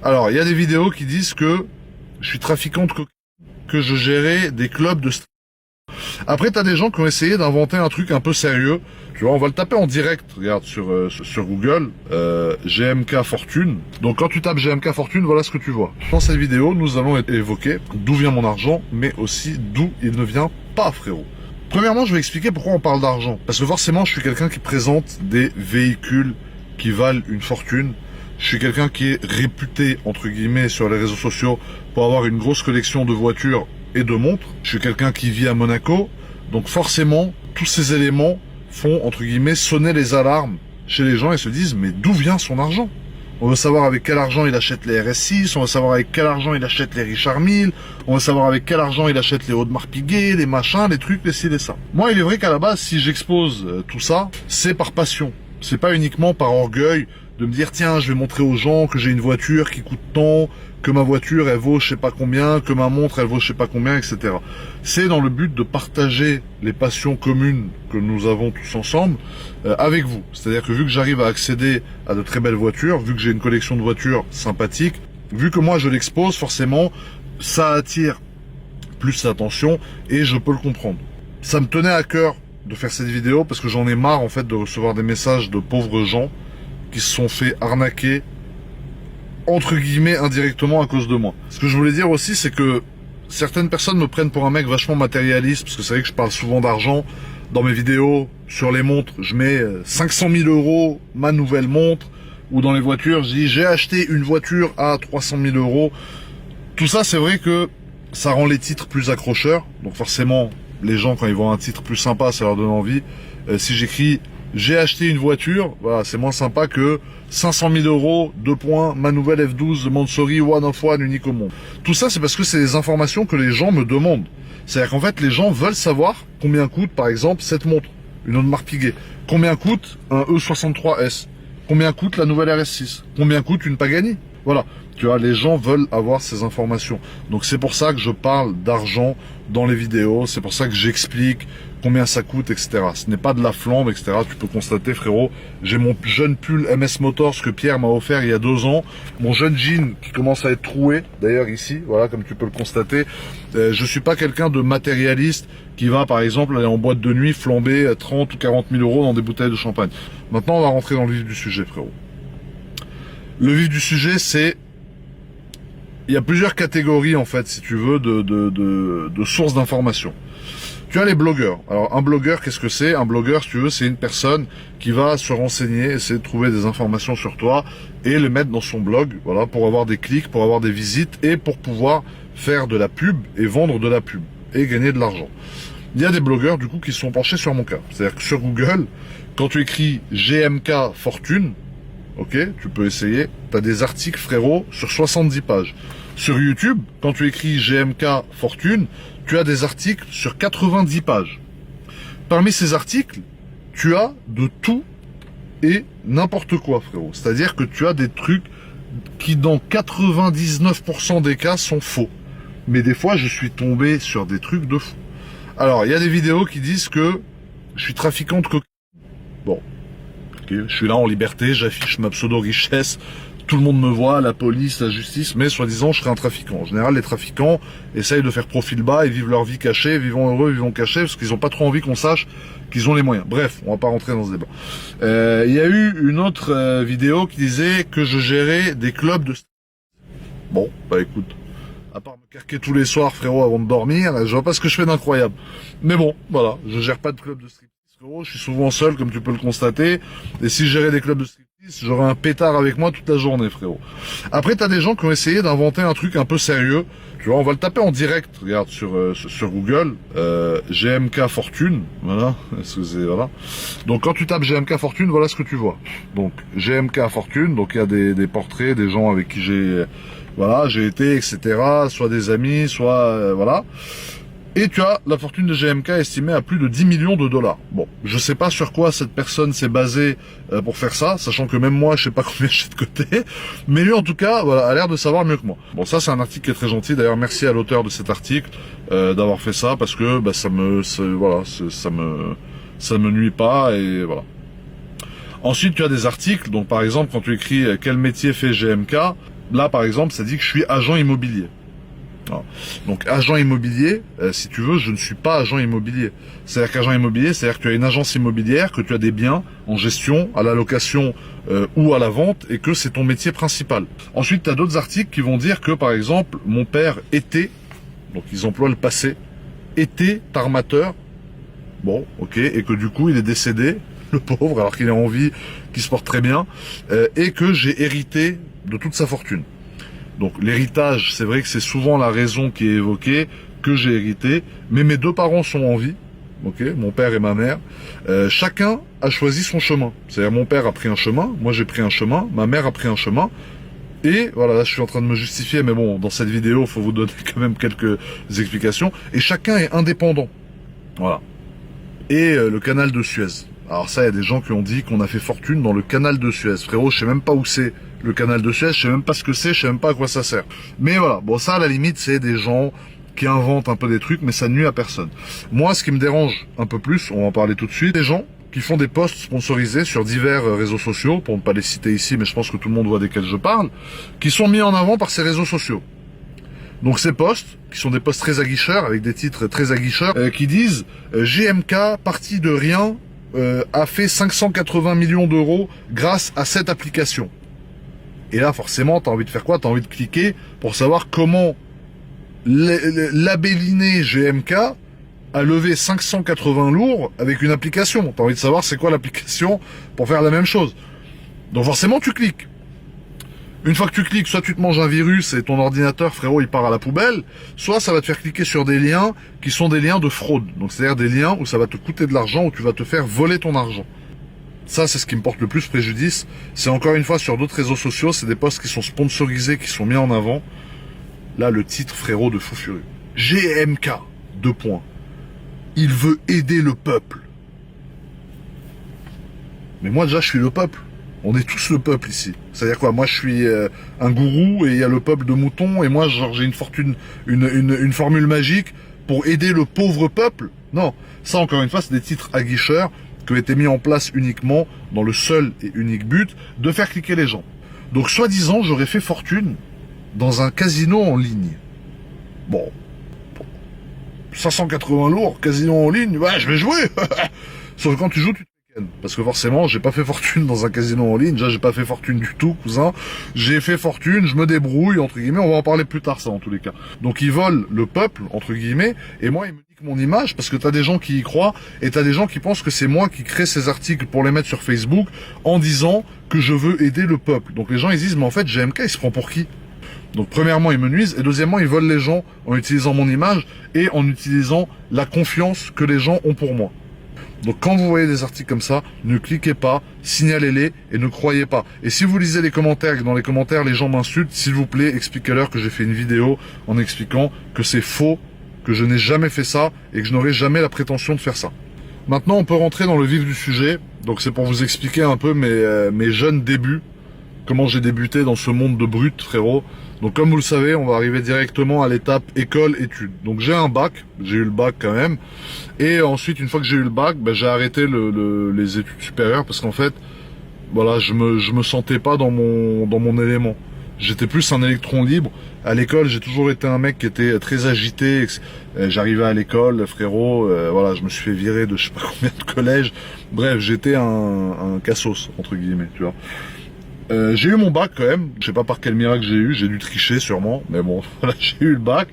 Alors, il y a des vidéos qui disent que je suis trafiquant de cocaïne, que je gérais des clubs de street. Après, t'as des gens qui ont essayé d'inventer un truc un peu sérieux. Tu vois, on va le taper en direct, regarde, sur Google, GMK Fortune. Donc quand tu tapes GMK Fortune, voilà ce que tu vois. Dans cette vidéo, nous allons évoquer d'où vient mon argent, mais aussi d'où il ne vient pas, frérot. Premièrement, je vais expliquer pourquoi on parle d'argent. Parce que forcément, je suis quelqu'un qui présente des véhicules qui valent une fortune. Je suis quelqu'un qui est réputé, entre guillemets, sur les réseaux sociaux pour avoir une grosse collection de voitures et de montres. Je suis quelqu'un qui vit à Monaco. Donc forcément, tous ces éléments font, entre guillemets, sonner les alarmes chez les gens et se disent, mais d'où vient son argent? On veut savoir avec quel argent il achète les RS6, on veut savoir avec quel argent il achète les Richard Mille, on veut savoir avec quel argent il achète les Audemars Piguet, les machins, les trucs, les ci, les ça. Moi, il est vrai qu'à la base, si j'expose tout ça, c'est par passion. C'est pas uniquement par orgueil de me dire, tiens, je vais montrer aux gens que j'ai une voiture qui coûte tant, que ma voiture, elle vaut je sais pas combien, que ma montre, elle vaut je sais pas combien, etc. C'est dans le but de partager les passions communes que nous avons tous ensemble avec vous. C'est-à-dire que vu que j'arrive à accéder à de très belles voitures, vu que j'ai une collection de voitures sympathiques, vu que moi je l'expose, forcément, ça attire plus l'attention et je peux le comprendre. Ça me tenait à cœur de faire cette vidéo parce que j'en ai marre en fait de recevoir des messages de pauvres gens qui se sont fait arnaquer entre guillemets indirectement à cause de moi. Ce que je voulais dire aussi, c'est que certaines personnes me prennent pour un mec vachement matérialiste, parce que c'est vrai que je parle souvent d'argent dans mes vidéos. Sur les montres, je mets 500 000 euros ma nouvelle montre, ou dans les voitures, je dis j'ai acheté une voiture à 300 000 euros. Tout ça, c'est vrai que ça rend les titres plus accrocheurs, donc forcément les gens quand ils voient un titre plus sympa, ça leur donne envie. Si j'écris j'ai acheté une voiture, voilà, c'est moins sympa que 500 000 euros, 2 points, ma nouvelle F12 Mansory One of One unique au monde. Tout ça, c'est parce que c'est des informations que les gens me demandent. C'est-à-dire qu'en fait, les gens veulent savoir combien coûte, par exemple, cette montre, une Audemars Piguet. Combien coûte un E63S? Combien coûte la nouvelle RS6? Combien coûte une Pagani? Voilà. Tu vois, les gens veulent avoir ces informations. Donc c'est pour ça que je parle d'argent dans les vidéos. C'est pour ça que j'explique combien ça coûte, etc. Ce n'est pas de la flambe, etc. Tu peux constater, frérot, j'ai mon jeune pull MS Motors que Pierre m'a offert il y a 2 ans. Mon jeune jean qui commence à être troué, d'ailleurs ici, voilà, comme tu peux le constater. Je suis pas quelqu'un de matérialiste qui va, par exemple, aller en boîte de nuit flamber 30 ou 40 000 euros dans des bouteilles de champagne. Maintenant, on va rentrer dans le vif du sujet, frérot. Le vif du sujet, c'est... Il y a plusieurs catégories, en fait, si tu veux, de sources d'informations. Tu as les blogueurs. Alors, un blogueur, qu'est-ce que c'est? Un blogueur, si tu veux, c'est une personne qui va se renseigner, essayer de trouver des informations sur toi et les mettre dans son blog, voilà, pour avoir des clics, pour avoir des visites et pour pouvoir faire de la pub et vendre de la pub et gagner de l'argent. Il y a des blogueurs, du coup, qui se sont penchés sur mon cas. C'est-à-dire que sur Google, quand tu écris GMK Fortune, ok, tu peux essayer, tu as des articles, frérot, sur 70 pages. Sur YouTube, quand tu écris GMK Fortune, tu as des articles sur 90 pages. Parmi ces articles, tu as de tout et n'importe quoi, frérot. C'est-à-dire que tu as des trucs qui, dans 99% des cas, sont faux. Mais des fois, je suis tombé sur des trucs de fou. Alors, il y a des vidéos qui disent que je suis trafiquant de cocaïne. Bon, okay, je suis là en liberté, j'affiche ma pseudo-richesse. Tout le monde me voit, la police, la justice, mais soi-disant, je serais un trafiquant. En général, les trafiquants essayent de faire profil bas et vivent leur vie cachée, vivons heureux, vivons cachés, parce qu'ils n'ont pas trop envie qu'on sache qu'ils ont les moyens. Bref, on va pas rentrer dans ce débat. Il y a eu une autre vidéo qui disait que je gérais des clubs de... Bon, bah écoute, à part me carquer tous les soirs, frérot, avant de dormir, je vois pas ce que je fais d'incroyable. Mais bon, voilà, je gère pas de club de striptease, frérot, je suis souvent seul, comme tu peux le constater, et si je gérais des clubs de striptease, j'aurais un pétard avec moi toute la journée, frérot. Après, t'as des gens qui ont essayé d'inventer un truc un peu sérieux. Tu vois, on va le taper en direct, regarde, sur Google, GMK Fortune, voilà, voilà. Donc, quand tu tapes GMK Fortune, voilà ce que tu vois. Donc, GMK Fortune, donc il y a des portraits, des gens avec qui j'ai été, etc., soit des amis, soit, voilà. Et tu as la fortune de GMK estimée à plus de 10 millions de dollars. Bon, je sais pas sur quoi cette personne s'est basée pour faire ça, sachant que même moi, je sais pas combien j'ai de côté. Mais lui, en tout cas, voilà, a l'air de savoir mieux que moi. Bon, ça, c'est un article qui est très gentil. D'ailleurs, merci à l'auteur de cet article d'avoir fait ça, parce que bah, ça me nuit pas, et voilà. Ensuite, tu as des articles. Donc, par exemple, quand tu écris quel métier fait GMK, Là, par exemple, ça dit que je suis agent immobilier. Alors, donc, agent immobilier, si tu veux, je ne suis pas agent immobilier. C'est-à-dire qu'agent immobilier, c'est-à-dire que tu as une agence immobilière, que tu as des biens en gestion, à la location ou à la vente, et que c'est ton métier principal. Ensuite, tu as d'autres articles qui vont dire que, par exemple, mon père était, donc ils emploient le passé, était armateur. Bon, ok, et que du coup, il est décédé, le pauvre, alors qu'il est en vie, qu'il se porte très bien, et que j'ai hérité de toute sa fortune. Donc l'héritage, c'est vrai que c'est souvent la raison qui est évoquée, que j'ai hérité, mais mes deux parents sont en vie, ok, mon père et ma mère. Chacun a choisi son chemin. C'est-à-dire mon père a pris un chemin, moi j'ai pris un chemin, ma mère a pris un chemin, et voilà, là je suis en train de me justifier, mais bon, dans cette vidéo, il faut vous donner quand même quelques explications, et chacun est indépendant. Voilà. Et le canal de Suez. Alors ça, il y a des gens qui ont dit qu'on a fait fortune dans le canal de Suez. Frérot, je sais même pas où c'est le canal de Suez, je sais même pas ce que c'est, je sais même pas à quoi ça sert. Mais voilà, bon ça à la limite, c'est des gens qui inventent un peu des trucs, mais ça nuit à personne. Moi, ce qui me dérange un peu plus, on va en parler tout de suite, des gens qui font des posts sponsorisés sur divers réseaux sociaux, pour ne pas les citer ici, mais je pense que tout le monde voit desquels je parle, qui sont mis en avant par ces réseaux sociaux. Donc ces posts, qui sont des posts très aguicheurs, avec des titres très aguicheurs, qui disent GMK, parti de rien, a fait 580 millions d'euros grâce à cette application. Et là, forcément, t'as envie de faire quoi? T'as envie de cliquer pour savoir comment labelliné GMK a levé 580 lourds avec une application. T'as envie de savoir c'est quoi l'application pour faire la même chose. Donc forcément, tu cliques. Une fois que tu cliques, soit tu te manges un virus et ton ordinateur, frérot, il part à la poubelle, soit ça va te faire cliquer sur des liens qui sont des liens de fraude. Donc c'est-à-dire des liens où ça va te coûter de l'argent, où tu vas te faire voler ton argent. Ça, c'est ce qui me porte le plus préjudice. C'est encore une fois sur d'autres réseaux sociaux, c'est des posts qui sont sponsorisés, qui sont mis en avant. Là, le titre, frérot, de fou furieux. GMK, 2 points. Il veut aider le peuple. Mais moi, déjà, je suis le peuple. On est tous le peuple ici. C'est-à-dire quoi? Moi, je suis un gourou et il y a le peuple de moutons et moi, genre, j'ai une fortune, une formule magique pour aider le pauvre peuple. Non. Ça, encore une fois, c'est des titres aguicheurs qui ont été mis en place uniquement dans le seul et unique but de faire cliquer les gens. Donc, soi-disant, j'aurais fait fortune dans un casino en ligne. Bon. 580 lourds, casino en ligne, ouais, je vais jouer. Sauf que quand tu joues, tu te fais ken. Parce que forcément, j'ai pas fait fortune dans un casino en ligne. Déjà, j'ai pas fait fortune du tout, cousin. J'ai fait fortune, je me débrouille, entre guillemets. On va en parler plus tard, ça, en tous les cas. Donc, ils volent le peuple, entre guillemets, et moi, ils me niquent mon image, parce que t'as des gens qui y croient, et t'as des gens qui pensent que c'est moi qui crée ces articles pour les mettre sur Facebook, en disant que je veux aider le peuple. Donc, les gens, ils disent, mais en fait, GMK, il se prend pour qui? Donc premièrement, ils me nuisent, et deuxièmement, ils volent les gens en utilisant mon image et en utilisant la confiance que les gens ont pour moi. Donc quand vous voyez des articles comme ça, ne cliquez pas, signalez-les et ne croyez pas. Et si vous lisez les commentaires et que dans les commentaires les gens m'insultent, s'il vous plaît, expliquez-leur que j'ai fait une vidéo en expliquant que c'est faux, que je n'ai jamais fait ça et que je n'aurai jamais la prétention de faire ça. Maintenant, on peut rentrer dans le vif du sujet. Donc c'est pour vous expliquer un peu mes jeunes débuts, comment j'ai débuté dans ce monde de brut, frérot. Donc comme vous le savez, on va arriver directement à l'étape école-études. Donc j'ai un bac, j'ai eu le bac quand même. Et ensuite, une fois que j'ai eu le bac, ben, j'ai arrêté les études supérieures parce qu'en fait, voilà, je me sentais pas dans mon élément. J'étais plus un électron libre. À l'école, j'ai toujours été un mec qui était très agité. J'arrivais à l'école, frérot, voilà, je me suis fait virer de je sais pas combien de collèges. Bref, j'étais un cassos, entre guillemets, tu vois. J'ai eu mon bac quand même, je sais pas par quel miracle j'ai dû tricher sûrement, mais bon, voilà, j'ai eu le bac.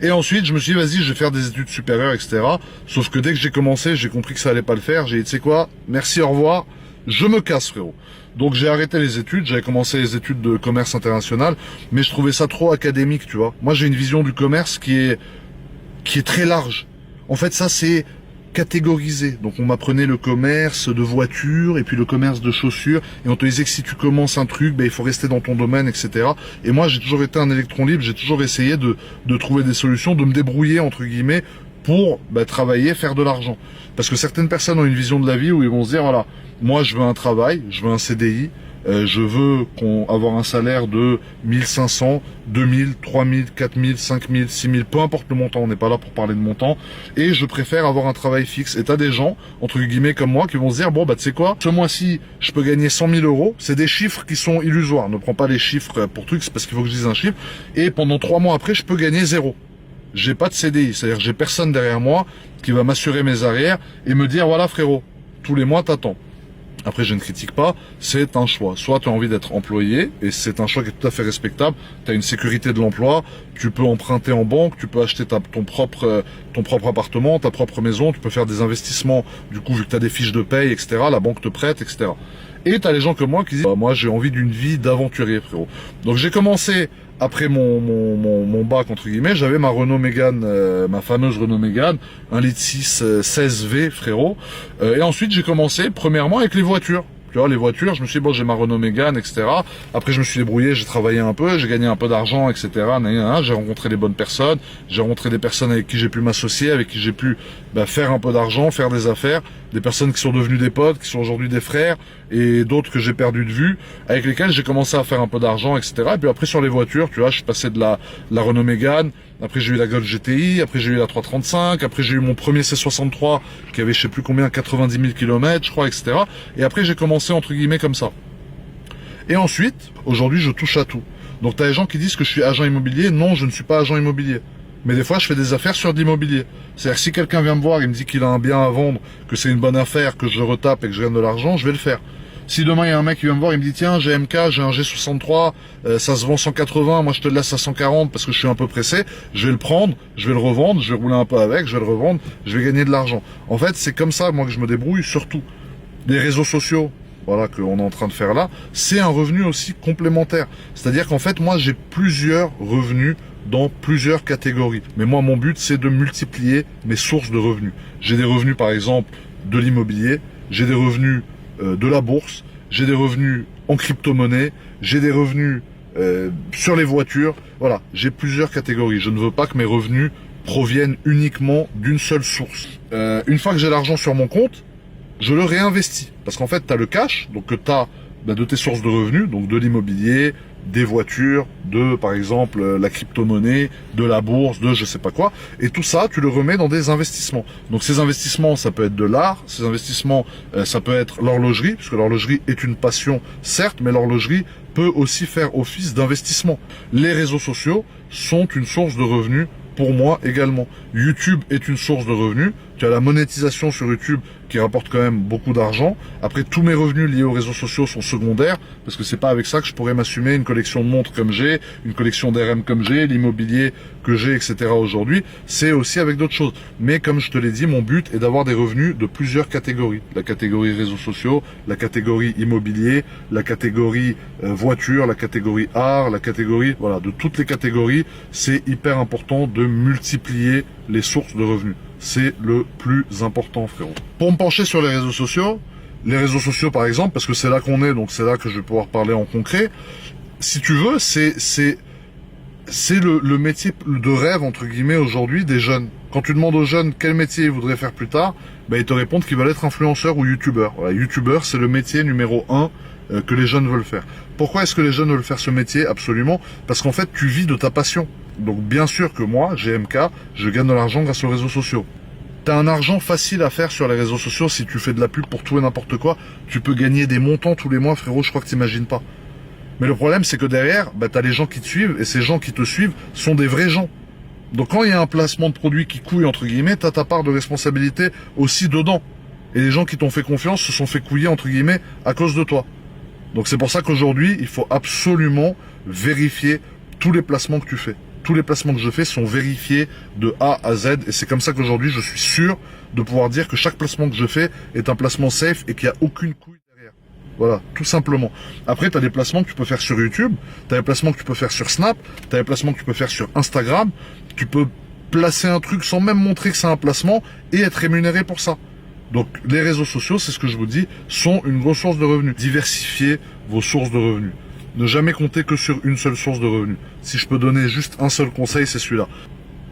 Et ensuite, je me suis dit, vas-y, je vais faire des études supérieures, etc. Sauf que dès que j'ai commencé, j'ai compris que ça allait pas le faire. J'ai dit, tu sais quoi, merci, au revoir, je me casse, frérot. Donc j'ai arrêté les études, j'avais commencé les études de commerce international, mais je trouvais ça trop académique, tu vois. Moi, j'ai une vision du commerce qui est très large. En fait, ça, c'est catégorisé. Donc on m'apprenait le commerce de voitures et puis le commerce de chaussures et on te disait que si tu commences un truc, ben, il faut rester dans ton domaine, etc. Et moi j'ai toujours été un électron libre, j'ai toujours essayé de trouver des solutions, de me débrouiller entre guillemets pour travailler, faire de l'argent. Parce que certaines personnes ont une vision de la vie où ils vont se dire voilà, moi je veux un travail, je veux un CDI, je veux avoir un salaire de 1500, 2000, 3000, 4000, 5000, 6000, peu importe le montant, on n'est pas là pour parler de montant, et je préfère avoir un travail fixe. Et t'as des gens, entre guillemets comme moi, qui vont se dire, bon bah tu sais quoi, ce mois-ci, je peux gagner 100 000 euros, c'est des chiffres qui sont illusoires, ne prends pas les chiffres pour trucs, c'est parce qu'il faut que je dise un chiffre, et pendant 3 mois après, je peux gagner 0. J'ai pas de CDI, c'est-à-dire j'ai personne derrière moi qui va m'assurer mes arrières et me dire, voilà frérot, tous les mois t'attends. Après, je ne critique pas, c'est un choix. Soit tu as envie d'être employé, et c'est un choix qui est tout à fait respectable, tu as une sécurité de l'emploi, tu peux emprunter en banque, tu peux acheter ton propre appartement, ta propre maison, tu peux faire des investissements, du coup, vu que tu as des fiches de paye, etc., la banque te prête, etc. Et tu as les gens comme moi qui disent, bah, moi j'ai envie d'une vie d'aventurier, frérot. Donc j'ai commencé, après mon bac, entre guillemets, j'avais ma Renault Mégane, ma fameuse Renault Mégane, 1,6 litre 16V, frérot. Et ensuite, j'ai commencé, premièrement, avec les voitures. Tu vois, les voitures, je me suis dit, bon, j'ai ma Renault Mégane, etc. Après, je me suis débrouillé, j'ai travaillé un peu, j'ai gagné un peu d'argent, etc. J'ai rencontré les bonnes personnes, j'ai rencontré des personnes avec qui j'ai pu m'associer, avec qui j'ai pu faire un peu d'argent, faire des affaires, des personnes qui sont devenues des potes, qui sont aujourd'hui des frères, et d'autres que j'ai perdu de vue, avec lesquels j'ai commencé à faire un peu d'argent, etc. Et puis après, sur les voitures, tu vois, je suis passé de la Renault Mégane, après j'ai eu la Golf GTI, après j'ai eu la 335, après j'ai eu mon premier C63 qui avait je sais plus combien, 90 000 km je crois, etc. Et après j'ai commencé entre guillemets comme ça. Et ensuite, aujourd'hui je touche à tout. Donc t'as des gens qui disent que je suis agent immobilier. Non, je ne suis pas agent immobilier. Mais des fois je fais des affaires sur de l'immobilier. C'est-à-dire si quelqu'un vient me voir et me dit qu'il a un bien à vendre, que c'est une bonne affaire, que je le retape et que je gagne de l'argent, je vais le faire. Si demain il y a un mec qui vient me voir, il me dit tiens j'ai MK, j'ai un G63, ça se vend 180, moi je te le laisse à 140 parce que je suis un peu pressé, je vais le prendre, je vais le revendre, je vais rouler un peu avec, je vais le revendre, je vais gagner de l'argent. En fait c'est comme ça moi que je me débrouille, surtout les réseaux sociaux, voilà qu'on est en train de faire là, c'est un revenu aussi complémentaire. C'est-à-dire qu'en fait moi j'ai plusieurs revenus dans plusieurs catégories. Mais moi mon but c'est de multiplier mes sources de revenus. J'ai des revenus par exemple de l'immobilier, j'ai des revenus de la bourse, j'ai des revenus en crypto-monnaie, j'ai des revenus sur les voitures, voilà, j'ai plusieurs catégories. Je ne veux pas que mes revenus proviennent uniquement d'une seule source. Une fois que j'ai l'argent sur mon compte, je le réinvestis. Parce qu'en fait, tu as le cash, donc que tu as de tes sources de revenus, donc de l'immobilier, des voitures, de par exemple la crypto-monnaie, de la bourse, de je sais pas quoi, et tout ça tu le remets dans des investissements. Donc ces investissements ça peut être de l'art, ces investissements ça peut être l'horlogerie, puisque l'horlogerie est une passion certes, mais l'horlogerie peut aussi faire office d'investissement. Les réseaux sociaux sont une source de revenus pour moi également. YouTube est une source de revenus. Tu as la monétisation sur YouTube qui rapporte quand même beaucoup d'argent. Après, tous mes revenus liés aux réseaux sociaux sont secondaires parce que c'est pas avec ça que je pourrais m'assumer une collection de montres comme j'ai, une collection d'RM comme j'ai, l'immobilier que j'ai, etc. aujourd'hui. C'est aussi avec d'autres choses. Mais comme je te l'ai dit, mon but est d'avoir des revenus de plusieurs catégories. La catégorie réseaux sociaux, la catégorie immobilier, la catégorie voiture, la catégorie art, la catégorie, voilà, de toutes les catégories. C'est hyper important de multiplier les sources de revenus. C'est le plus important, frérot. Pour me pencher sur les réseaux sociaux par exemple, parce que c'est là qu'on est, donc c'est là que je vais pouvoir parler en concret. Si tu veux, c'est le métier de rêve, entre guillemets, aujourd'hui des jeunes. Quand tu demandes aux jeunes quel métier ils voudraient faire plus tard, ils te répondent qu'ils veulent être influenceurs ou youtubeurs. Voilà, youtubeur, c'est le métier numéro 1 que les jeunes veulent faire. Pourquoi est-ce que les jeunes veulent faire ce métier? Absolument, parce qu'en fait, tu vis de ta passion. Donc bien sûr que moi, GMK, je gagne de l'argent grâce aux réseaux sociaux. T'as un argent facile à faire sur les réseaux sociaux si tu fais de la pub pour tout et n'importe quoi. Tu peux gagner des montants tous les mois, frérot, je crois que t'imagines pas. Mais le problème, c'est que derrière, t'as les gens qui te suivent, et ces gens qui te suivent sont des vrais gens. Donc quand il y a un placement de produit qui couille, entre guillemets, t'as ta part de responsabilité aussi dedans. Et les gens qui t'ont fait confiance se sont fait couiller, entre guillemets, à cause de toi. Donc c'est pour ça qu'aujourd'hui, il faut absolument vérifier tous les placements que tu fais. Tous les placements que je fais sont vérifiés de A à Z, et c'est comme ça qu'aujourd'hui, je suis sûr de pouvoir dire que chaque placement que je fais est un placement safe et qu'il n'y a aucune couille derrière. Voilà, tout simplement. Après, tu as des placements que tu peux faire sur YouTube, tu as des placements que tu peux faire sur Snap, tu as des placements que tu peux faire sur Instagram, tu peux placer un truc sans même montrer que c'est un placement et être rémunéré pour ça. Donc les réseaux sociaux, c'est ce que je vous dis, sont une grosse source de revenus. Diversifiez vos sources de revenus. Ne jamais compter que sur une seule source de revenus. Si je peux donner juste un seul conseil, c'est celui-là.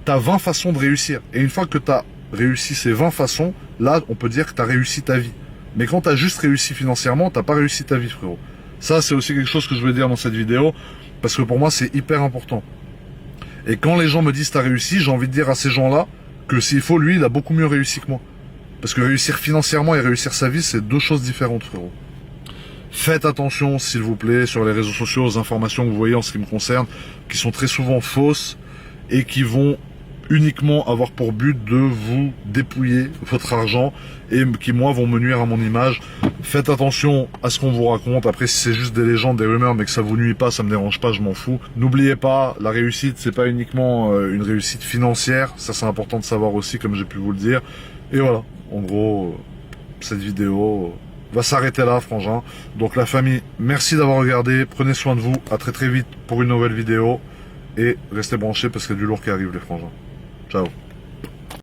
Tu as 20 façons de réussir. Et une fois que tu as réussi ces 20 façons, là, on peut dire que tu as réussi ta vie. Mais quand tu as juste réussi financièrement, tu n'as pas réussi ta vie, frérot. Ça, c'est aussi quelque chose que je veux dire dans cette vidéo, parce que pour moi, c'est hyper important. Et quand les gens me disent t'as réussi, j'ai envie de dire à ces gens-là que s'il faut, lui, il a beaucoup mieux réussi que moi. Parce que réussir financièrement et réussir sa vie, c'est deux choses différentes, frérot. Faites attention, s'il vous plaît, sur les réseaux sociaux, aux informations que vous voyez en ce qui me concerne, qui sont très souvent fausses et qui vont uniquement avoir pour but de vous dépouiller votre argent et qui, moi, vont me nuire à mon image. Faites attention à ce qu'on vous raconte. Après, si c'est juste des légendes, des rumeurs, mais que ça vous nuit pas, ça me dérange pas, je m'en fous. N'oubliez pas, la réussite, c'est pas uniquement une réussite financière. Ça, c'est important de savoir aussi, comme j'ai pu vous le dire. Et voilà, en gros, cette vidéo va s'arrêter là, frangin. Donc la famille, merci d'avoir regardé. Prenez soin de vous. À très très vite pour une nouvelle vidéo. Et restez branchés parce qu'il y a du lourd qui arrive, les frangins. Ciao.